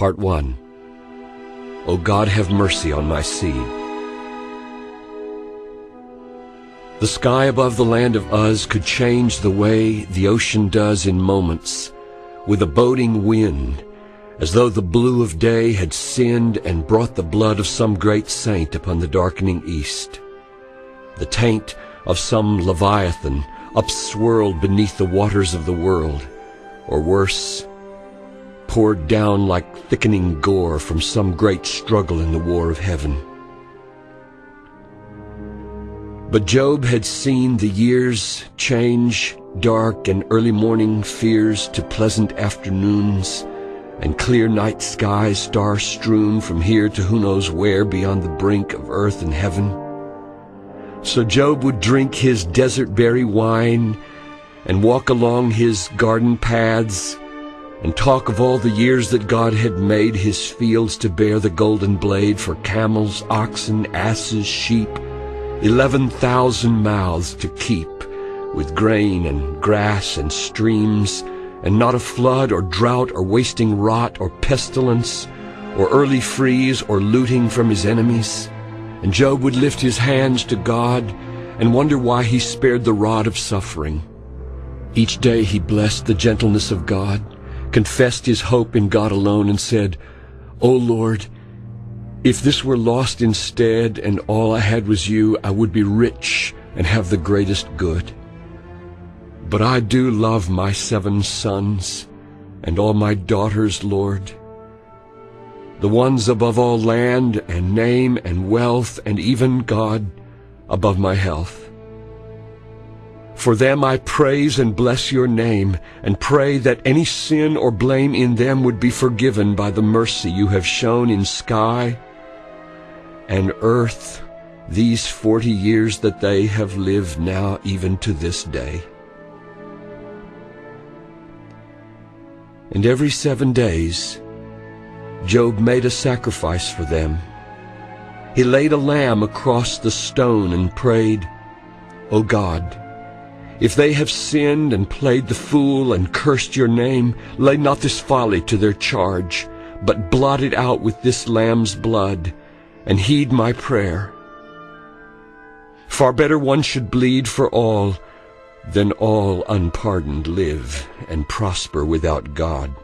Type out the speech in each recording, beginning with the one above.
Part 1. O God, have mercy on my seed. The sky above the land of Uz could change the way the ocean does in moments, with a boding wind, as though the blue of day had sinned and brought the blood of some great saint upon the darkening east. The taint of some Leviathan upswirled beneath the waters of the world, or worse, poured down like thickening gore from some great struggle in the war of heaven. But Job had seen the years change dark and early morning fears to pleasant afternoons, and clear night skies star-strewn from here to who knows where beyond the brink of earth and heaven. So Job would drink his desert berry wine and walk along his garden paths and talk of all the years that God had made his fields to bear the golden blade for camels, oxen, asses, sheep, 11,000 mouths to keep, with grain and grass and streams, and not a flood or drought or wasting rot or pestilence or early freeze or looting from his enemies. And Job would lift his hands to God and wonder why he spared the rod of suffering. Each day he blessed the gentleness of God, confessed his hope in God alone, and said, O Lord, if this were lost instead and all I had was you, I would be rich and have the greatest good. But I do love my 7 sons and all my daughters, Lord, the ones above all land and name and wealth, and even, God, above my health. For them I praise and bless your name, and pray that any sin or blame in them would be forgiven by the mercy you have shown in sky and earth these 40 years that they have lived now even to this day. And every 7 days Job made a sacrifice for them. He laid a lamb across the stone and prayed, O God, if they have sinned and played the fool and cursed your name, lay not this folly to their charge, but blot it out with this lamb's blood, and heed my prayer. Far better one should bleed for all than all unpardoned live and prosper without God.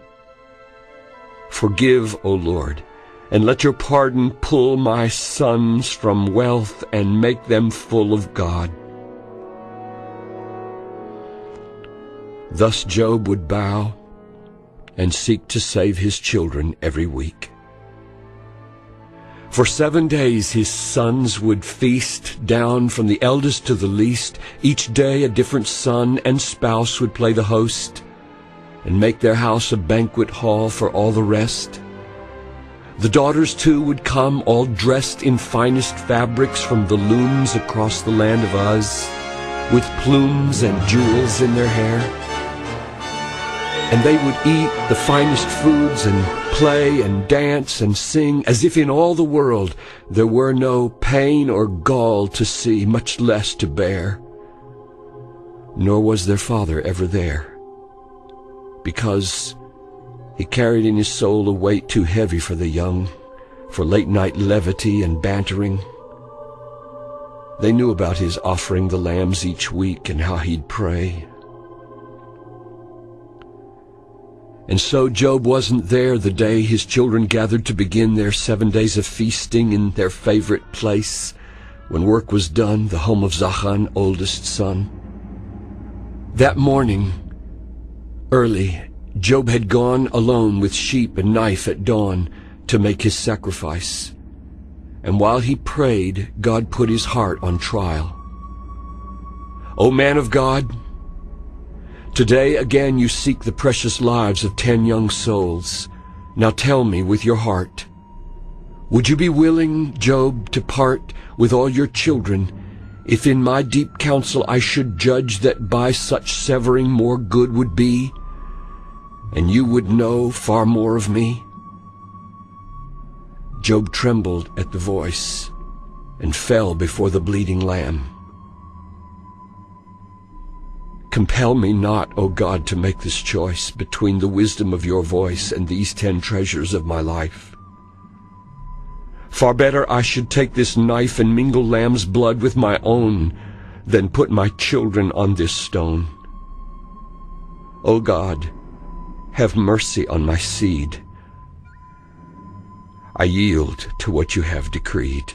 Forgive, O Lord, and let your pardon pull my sons from wealth and make them full of God. Thus Job would bow and seek to save his children every week. For 7 days his sons would feast, down from the eldest to the least. Each day a different son and spouse would play the host and make their house a banquet hall for all the rest. The daughters too would come, all dressed in finest fabrics from the looms across the land of Uz, with plumes and jewels in their hair. And they would eat the finest foods and play and dance and sing as if in all the world there were no pain or gall to see, much less to bear. Nor was their father ever there, because he carried in his soul a weight too heavy for the young, for late-night levity and bantering. They knew about his offering the lambs each week and how he'd pray. And so Job wasn't there the day his children gathered to begin their 7 days of feasting in their favorite place, when work was done, the home of Zachan, oldest son. That morning, early, Job had gone alone with sheep and knife at dawn to make his sacrifice. And while he prayed, God put his heart on trial. O man of God, today again you seek the precious lives of 10 young souls. Now tell me with your heart, would you be willing, Job, to part with all your children, if in my deep counsel I should judge that by such severing more good would be, and you would know far more of me? Job trembled at the voice and fell before the bleeding lamb. Compel me not, O God, to make this choice between the wisdom of your voice and these 10 treasures of my life. Far better I should take this knife and mingle lamb's blood with my own than put my children on this stone. O God, have mercy on my seed. I yield to what you have decreed.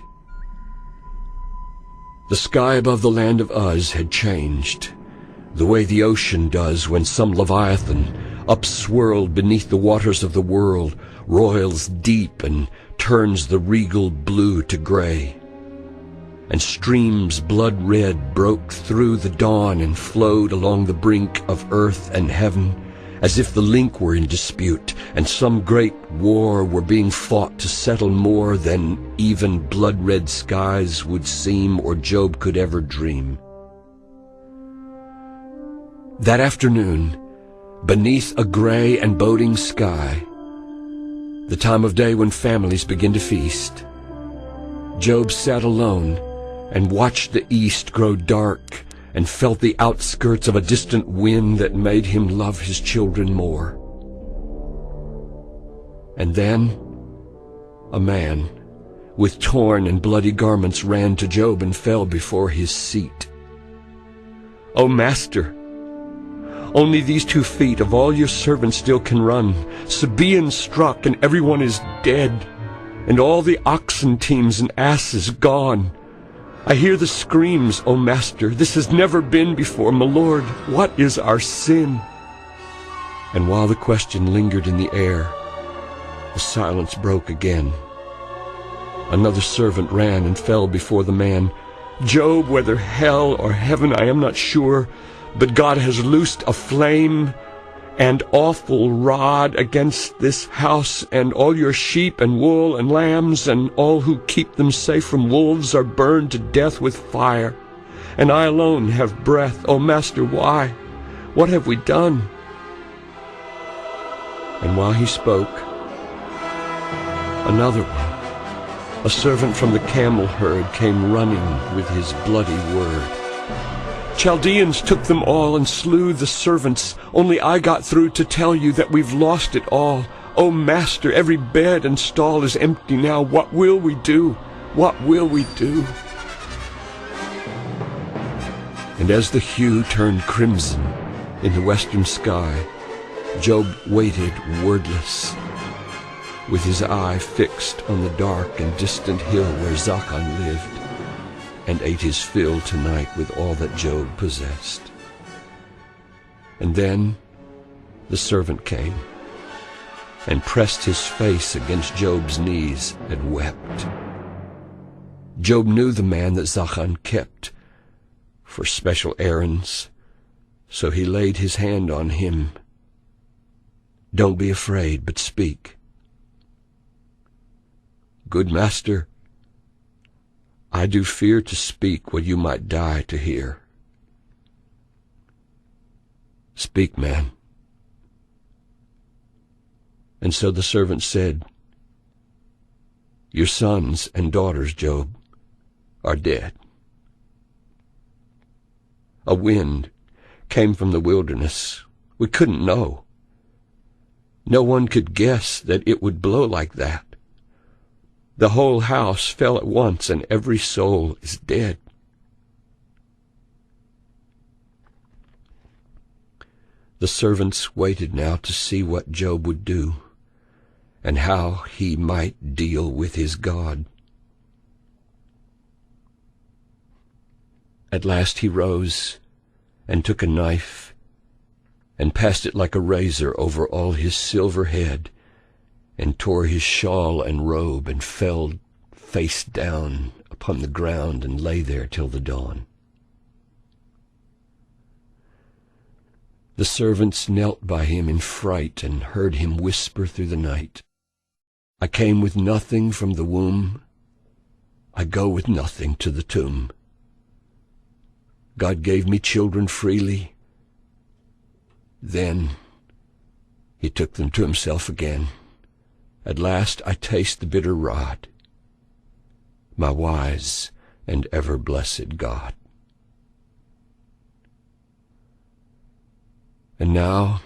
The sky above the land of Uz had changed, the way the ocean does when some leviathan, upswirled beneath the waters of the world, roils deep and turns the regal blue to gray. And streams blood-red broke through the dawn and flowed along the brink of earth and heaven, as if the link were in dispute, and some great war were being fought to settle more than even blood-red skies would seem or Job could ever dream. That afternoon, beneath a gray and boding sky, the time of day when families begin to feast, Job sat alone and watched the east grow dark and felt the outskirts of a distant wind that made him love his children more. And then a man with torn and bloody garments ran to Job and fell before his seat. "O Master, only these 2 feet of all your servants still can run. Sabaean struck, and everyone is dead, and all the oxen teams and asses gone. I hear the screams, O Master. This has never been before. My Lord, what is our sin?" And while the question lingered in the air, the silence broke again. Another servant ran and fell before the man. "Job, whether hell or heaven, I am not sure, but God has loosed a flame and awful rod against this house, and all your sheep and wool and lambs and all who keep them safe from wolves are burned to death with fire. And I alone have breath. O Master, why? What have we done?" And while he spoke, another one, a servant from the camel herd, came running with his bloody word. "Chaldeans took them all and slew the servants. Only I got through to tell you that we've lost it all. O Master, every bed and stall is empty now. What will we do? What will we do?" And as the hue turned crimson in the western sky, Job waited wordless, with his eye fixed on the dark and distant hill where Zachan lived, and ate his fill tonight with all that Job possessed. And then the servant came and pressed his face against Job's knees and wept. Job knew the man that Zachan kept for special errands, so he laid his hand on him. "Don't be afraid, but speak." "Good master, I do fear to speak what you might die to hear." "Speak, man." And so the servant said, "Your sons and daughters, Job, are dead. A wind came from the wilderness. We couldn't know. No one could guess that it would blow like that. The whole house fell at once, and every soul is dead." The servants waited now to see what Job would do, and how he might deal with his God. At last he rose and took a knife and passed it like a razor over all his silver head, and tore his shawl and robe, and fell face down upon the ground and lay there till the dawn. The servants knelt by him in fright and heard him whisper through the night, "I came with nothing from the womb. I go with nothing to the tomb. God gave me children freely. Then he took them to himself again. At last I taste the bitter rod, my wise and ever-blessed God." And now,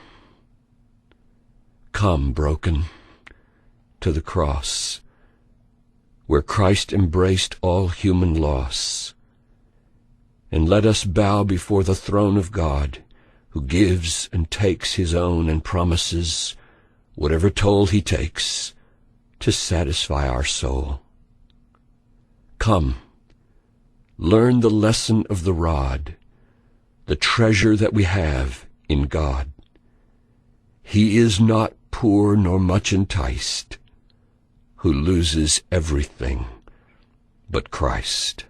come broken to the cross, where Christ embraced all human loss. And let us bow before the throne of God, who gives and takes his own and promises, whatever toll he takes, to satisfy our soul. Come, learn the lesson of the rod, the treasure that we have in God. He is not poor nor much enticed, who loses everything but Christ.